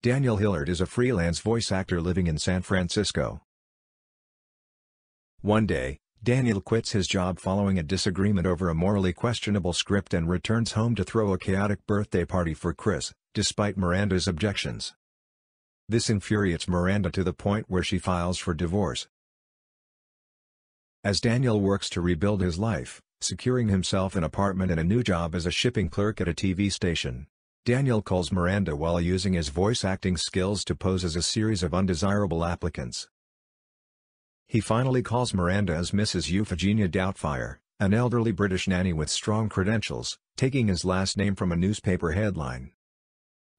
Daniel Hillard is a freelance voice actor living in San Francisco. One day, Daniel quits his job following a disagreement over a morally questionable script and returns home to throw a chaotic birthday party for Chris, despite Miranda's objections. This infuriates Miranda to the point where she files for divorce. As Daniel works to rebuild his life, securing himself an apartment and a new job as a shipping clerk at a TV station, Daniel calls Miranda while using his voice acting skills to pose as a series of undesirable applicants. He finally calls Miranda as Mrs. Euphigenia Doubtfire, an elderly British nanny with strong credentials, taking his last name from a newspaper headline.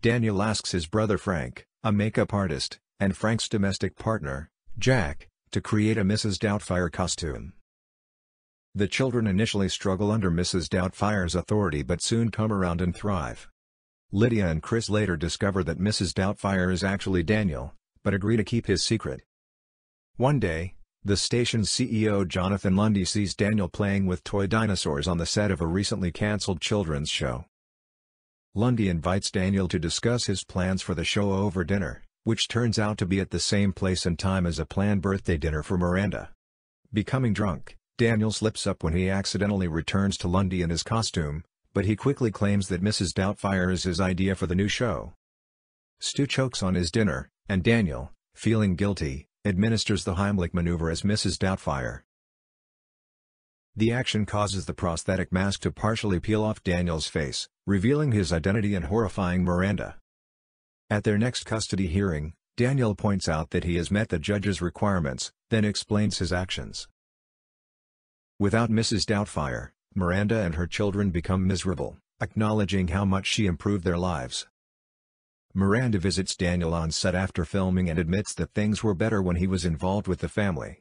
Daniel asks his brother Frank, a makeup artist, and Frank's domestic partner, Jack, to create a Mrs. Doubtfire costume. The children initially struggle under Mrs. Doubtfire's authority but soon come around and thrive. Lydia and Chris later discover that Mrs. Doubtfire is actually Daniel, but agree to keep his secret. One day, the station's CEO Jonathan Lundy sees Daniel playing with toy dinosaurs on the set of a recently cancelled children's show. Lundy invites Daniel to discuss his plans for the show over dinner, which turns out to be at the same place and time as a planned birthday dinner for Miranda. Becoming drunk, Daniel slips up when he accidentally returns to Lundy in his costume, but he quickly claims that Mrs. Doubtfire is his idea for the new show. Stu chokes on his dinner, and Daniel, feeling guilty, administers the Heimlich maneuver as Mrs. Doubtfire. The action causes the prosthetic mask to partially peel off Daniel's face, revealing his identity and horrifying Miranda. At their next custody hearing, Daniel points out that he has met the judge's requirements, then explains his actions. Without Mrs. Doubtfire, Miranda and her children become miserable, acknowledging how much she improved their lives. Miranda visits Daniel on set after filming and admits that things were better when he was involved with the family.